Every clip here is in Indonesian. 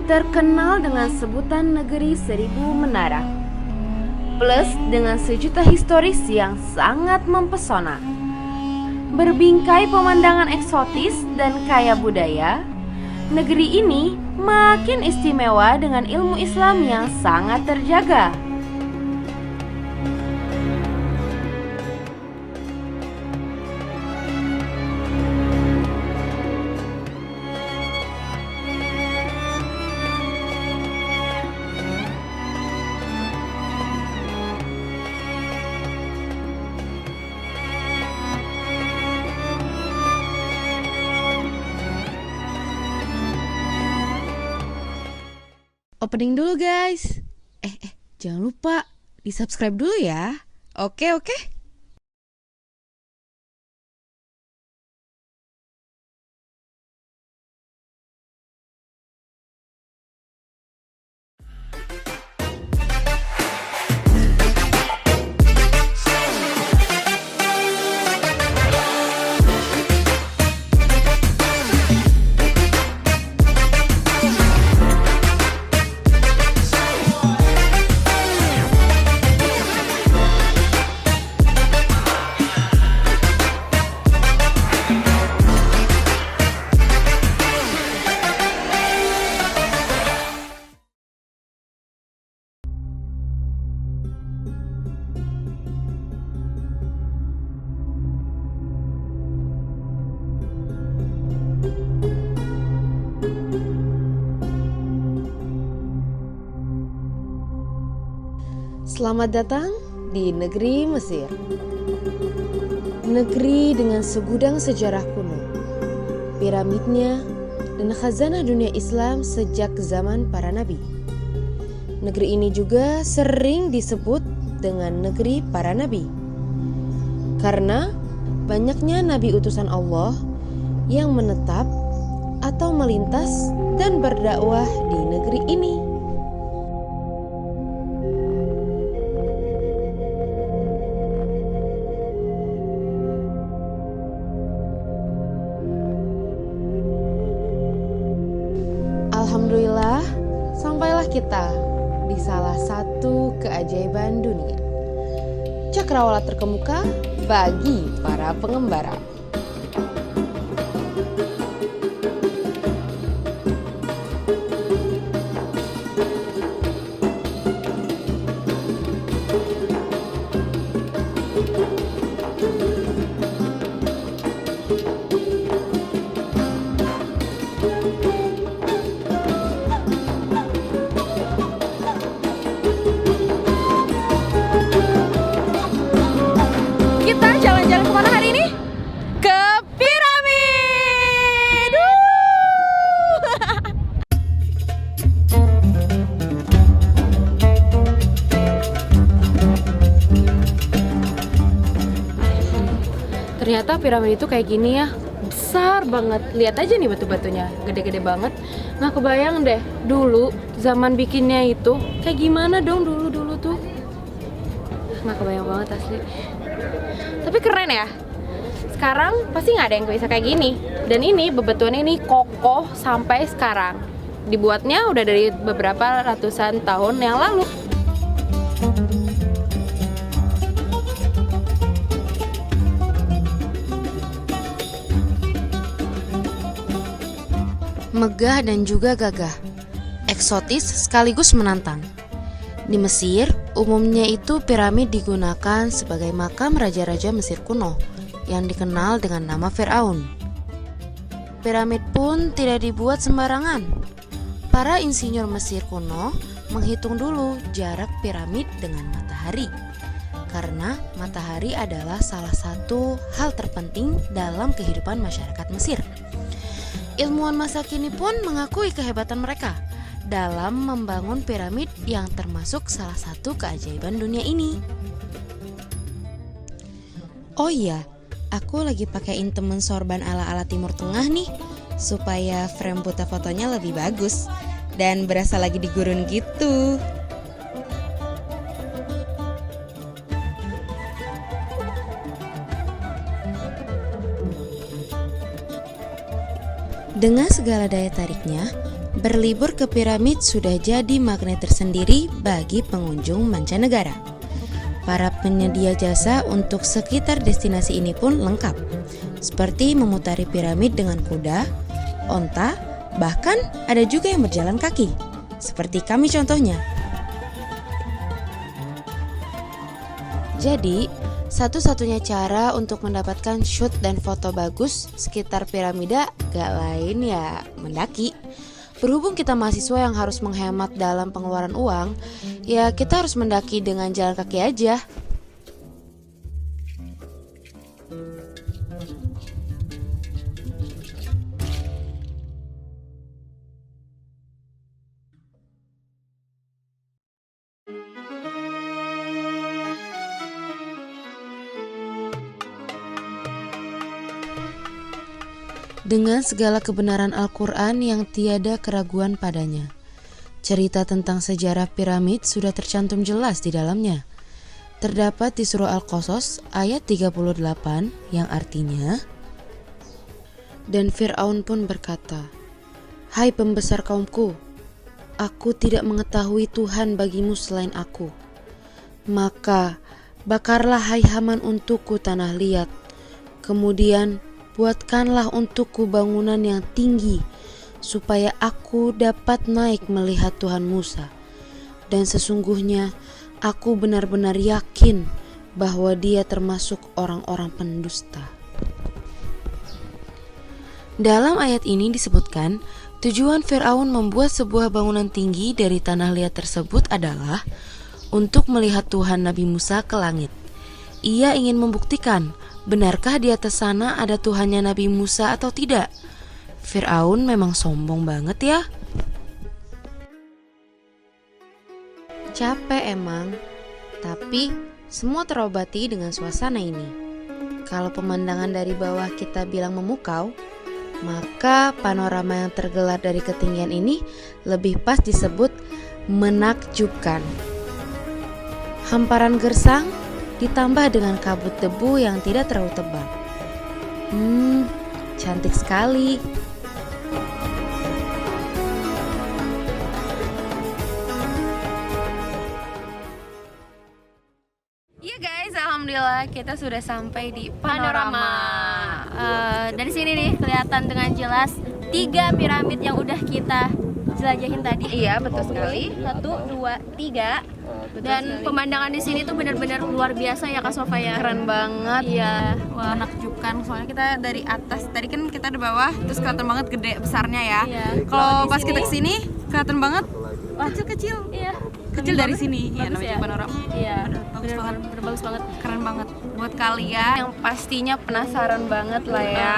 terkenal dengan sebutan negeri seribu menara, plus dengan sejuta historis yang sangat mempesona. Berbingkai pemandangan eksotis dan kaya budaya, negeri ini makin istimewa dengan ilmu Islam yang sangat terjaga. Opening dulu guys. Jangan lupa di subscribe dulu ya. Oke. Selamat datang di negeri Mesir. Negeri dengan segudang sejarah kuno, piramidnya, dan khazanah dunia Islam sejak zaman para nabi. Negeri ini juga sering disebut dengan negeri para nabi, karena banyaknya nabi utusan Allah yang menetap atau melintas dan berdakwah di negeri ini. Alhamdulillah, sampailah kita di salah satu keajaiban dunia, cakrawala terkemuka bagi para pengembara. Kita jalan-jalan kemana hari ini? Ke piramid. Ternyata piramid itu kayak gini ya, besar banget. Lihat aja nih batu-batunya, gede-gede banget. Nggak kebayang deh dulu zaman bikinnya itu kayak gimana dong dulu tuh. Nggak kebayang banget asli. Tapi keren ya. Sekarang pasti nggak ada yang bisa kayak gini. Dan ini bebatuannya ini kokoh sampai sekarang. Dibuatnya udah dari beberapa ratusan tahun yang lalu. Megah dan juga gagah, eksotis sekaligus menantang. Di Mesir, umumnya itu piramid digunakan sebagai makam raja-raja Mesir kuno yang dikenal dengan nama Firaun. Piramid pun tidak dibuat sembarangan. Para insinyur Mesir kuno menghitung dulu jarak piramid dengan matahari, karena matahari adalah salah satu hal terpenting dalam kehidupan masyarakat Mesir. Ilmuwan masa kini pun mengakui kehebatan mereka dalam membangun piramid yang termasuk salah satu keajaiban dunia ini. Oh iya, aku lagi pakein temen sorban ala-ala Timur Tengah nih, supaya frame buta fotonya lebih bagus dan berasa lagi di gurun gitu. Dengan segala daya tariknya, Berlibur ke piramid sudah jadi magnet tersendiri bagi pengunjung mancanegara. Para penyedia jasa untuk sekitar destinasi ini pun lengkap, seperti memutari piramid dengan kuda, onta, bahkan ada juga yang berjalan kaki, seperti kami contohnya. Jadi, satu-satunya cara untuk mendapatkan shoot dan foto bagus sekitar piramida gak lain ya mendaki. Berhubung kita mahasiswa yang harus menghemat dalam pengeluaran uang, ya kita harus mendaki dengan jalan kaki aja. Dengan segala kebenaran Al-Quran yang tiada keraguan padanya. Cerita tentang sejarah piramid sudah tercantum jelas di dalamnya. Terdapat di surah Al-Qasas ayat 38 yang artinya, dan Fir'aun pun berkata, "Hai pembesar kaumku, aku tidak mengetahui Tuhan bagimu selain aku. Maka bakarlah hai Haman untukku tanah liat, kemudian buatkanlah untukku bangunan yang tinggi, supaya aku dapat naik melihat Tuhan Musa. Dan sesungguhnya aku benar-benar yakin bahwa dia termasuk orang-orang pendusta." Dalam ayat ini disebutkan, tujuan Fir'aun membuat sebuah bangunan tinggi dari tanah liat tersebut adalah untuk melihat Tuhan Nabi Musa ke langit. Ia ingin membuktikan, benarkah di atas sana ada Tuhannya Nabi Musa atau tidak? Fir'aun memang sombong banget ya. Capek emang, tapi semua terobati dengan suasana ini. Kalau pemandangan dari bawah kita bilang memukau, maka panorama yang tergelar dari ketinggian ini lebih pas disebut menakjubkan. Hamparan gersang ditambah dengan kabut debu yang tidak terlalu tebal. Cantik sekali. Iya guys, alhamdulillah kita sudah sampai di panorama. Dari sini nih kelihatan dengan jelas 3 piramid yang udah kita jelajahin tadi. Iya, betul sekali. 1, 2, 3. Dan pemandangan di sini tuh benar-benar luar biasa ya Kak Sofia. Keren banget. Iya, wah. Menakjubkan, soalnya kita dari atas. Tadi kan kita di bawah, terus kelihatan banget gede besarnya ya. Iya. Kalau Di pas sini- kita kesini kelihatan banget kecil-kecil. Iya. Kecil dari sini. Iya, Bagus namanya ya? panorama. Iya, Bagus banget. bener bagus banget. Keren banget. Buat kalian yang pastinya penasaran banget lah ya.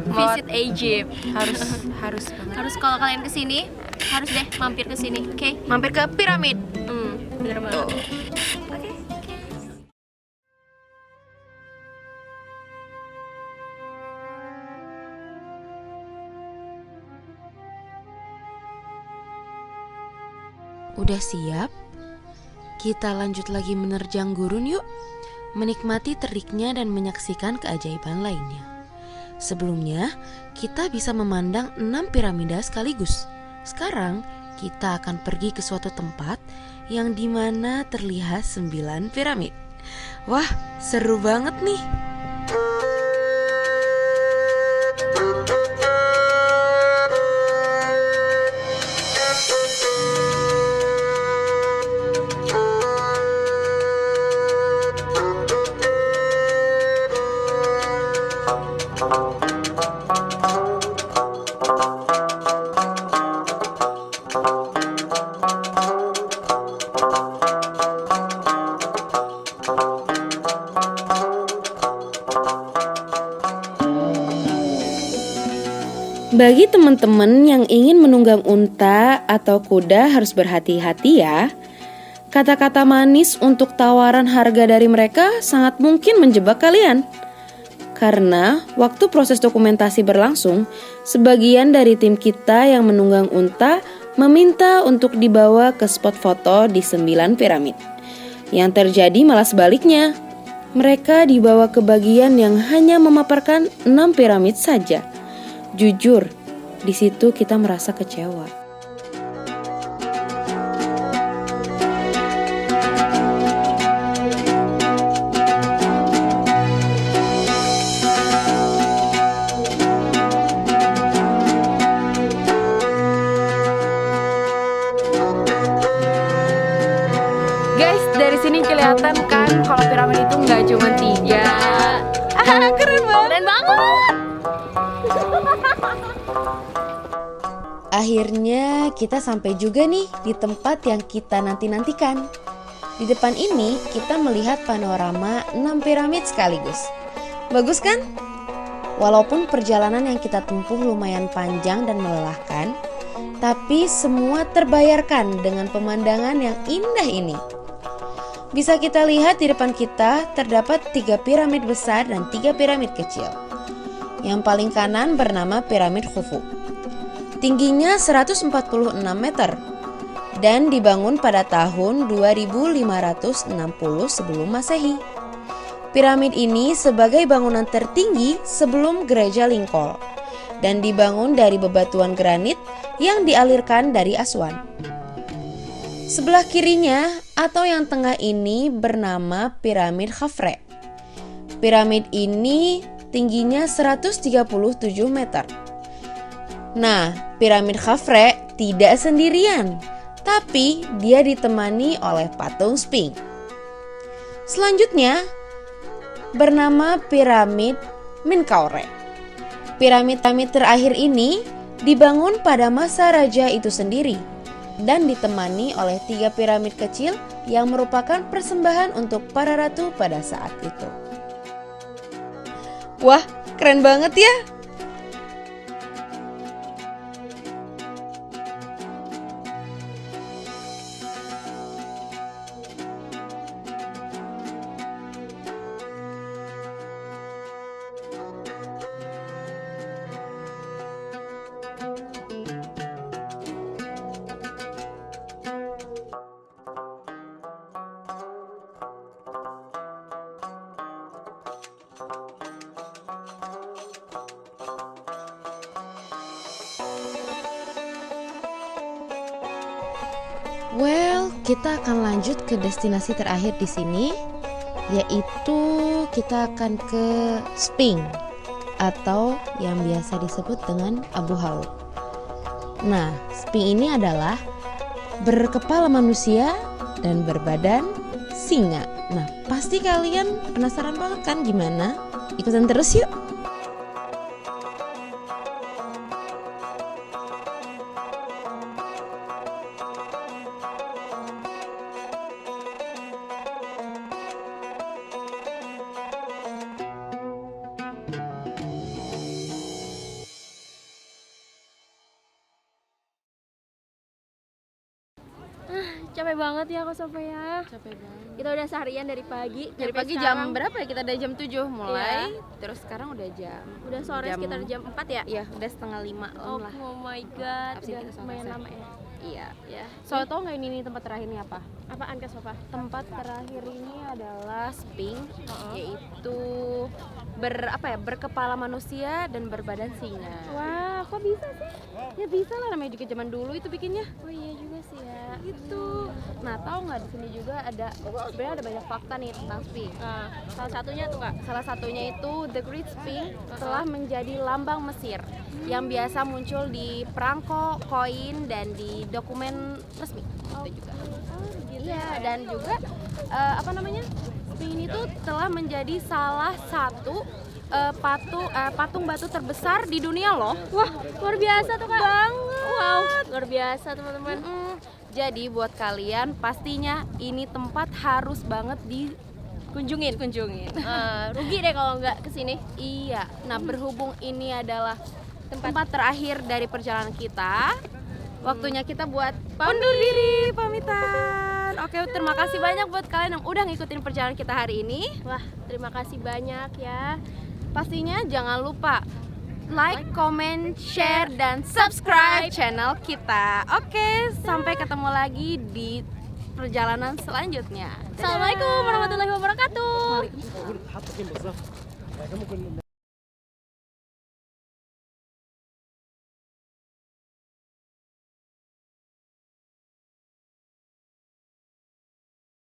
Visit Egypt. Harus banget. Harus kalau kalian kesini harus deh mampir ke sini, oke? Mampir ke piramid. Bener banget. Oke. Udah siap? Kita lanjut lagi menerjang gurun yuk. Menikmati teriknya dan menyaksikan keajaiban lainnya. Sebelumnya, kita bisa memandang 6 piramida sekaligus. Sekarang, kita akan pergi ke suatu tempat yang dimana terlihat 9 piramid. Wah, seru banget nih. Bagi teman-teman yang ingin menunggang unta atau kuda harus berhati-hati ya. Kata-kata manis untuk tawaran harga dari mereka sangat mungkin menjebak kalian. Karena waktu proses dokumentasi berlangsung, sebagian dari tim kita yang menunggang unta meminta untuk dibawa ke spot foto di 9 piramid. Yang terjadi malah sebaliknya. Mereka dibawa ke bagian yang hanya memaparkan 6 piramid saja. Jujur, di situ kita merasa kecewa. Akhirnya kita sampai juga nih di tempat yang kita nanti-nantikan. Di depan ini kita melihat panorama 6 piramid sekaligus. Bagus kan? Walaupun perjalanan yang kita tempuh lumayan panjang dan melelahkan, tapi semua terbayarkan dengan pemandangan yang indah ini. Bisa kita lihat di depan kita terdapat 3 piramid besar dan 3 piramid kecil. Yang paling kanan bernama piramid Khufu. Tingginya 146 meter dan dibangun pada tahun 2560 sebelum Masehi. Piramid ini sebagai bangunan tertinggi sebelum gereja Lincoln dan dibangun dari bebatuan granit yang dialirkan dari Aswan. Sebelah kirinya atau yang tengah ini bernama piramid Khafre. Piramid ini tingginya 137 meter. Nah, piramid Khafre tidak sendirian, tapi dia ditemani oleh patung Sphinx. Selanjutnya bernama piramid Menkaure. Piramid terakhir ini dibangun pada masa raja itu sendiri dan ditemani oleh 3 piramid kecil yang merupakan persembahan untuk para ratu pada saat itu. Wah, keren banget ya! Well, kita akan lanjut ke destinasi terakhir di sini, yaitu kita akan ke Sphinx atau yang biasa disebut dengan Abu Haul. Nah, Sphinx ini adalah berkepala manusia dan berbadan singa. Nah, pasti kalian penasaran banget kan gimana? Ikutan terus yuk! Capek banget ya Kak Sofia. Capek banget. Kita udah seharian dari pagi. Dari sampai pagi sekarang. jam berapa ya? Kita dari jam 7 mulai. Iya. Terus sekarang udah jam. Udah sore sekitar jam 4 ya? Iya, udah setengah 5 Oh, lah. oh my god, Abis itu udah kita lumayan selesai. lama ya. Iya. Ya. So, tau nggak ini tempat terakhir ini apa? Apaan Kak Sofa? Tempat terakhir ini adalah Sphinx, Uh-uh. yaitu berkepala manusia dan berbadan singa. Wah, kok bisa sih? Ya bisa lah, namanya juga zaman dulu itu bikinnya. Oh iya juga sih ya. Gitu. Nah, tahu nggak di sini juga sebenarnya ada banyak fakta nih tentang Sphinx. Nah, salah satunya tuh Kak. Salah satunya itu The Great Sphinx telah menjadi lambang Mesir yang biasa muncul di perangko, koin, dan di dokumen resmi. Itu juga. Iya, dan juga Sphinx ini tuh telah menjadi salah satu patung batu terbesar di dunia loh. Wah, luar biasa tuh Kak. Banget. Wow, luar biasa teman-teman. Jadi buat kalian pastinya ini tempat harus banget dikunjungin. Rugi deh kalau nggak kesini. Iya. Nah, berhubung ini adalah tempat terakhir dari perjalanan kita, waktunya kita buat undur diri, pamitan. Oke, terima kasih banyak buat kalian yang udah ngikutin perjalanan kita hari ini. Wah, terima kasih banyak ya. Pastinya jangan lupa like, comment, share, dan subscribe channel kita. Oke, sampai ketemu lagi di perjalanan selanjutnya. Assalamualaikum warahmatullahi wabarakatuh.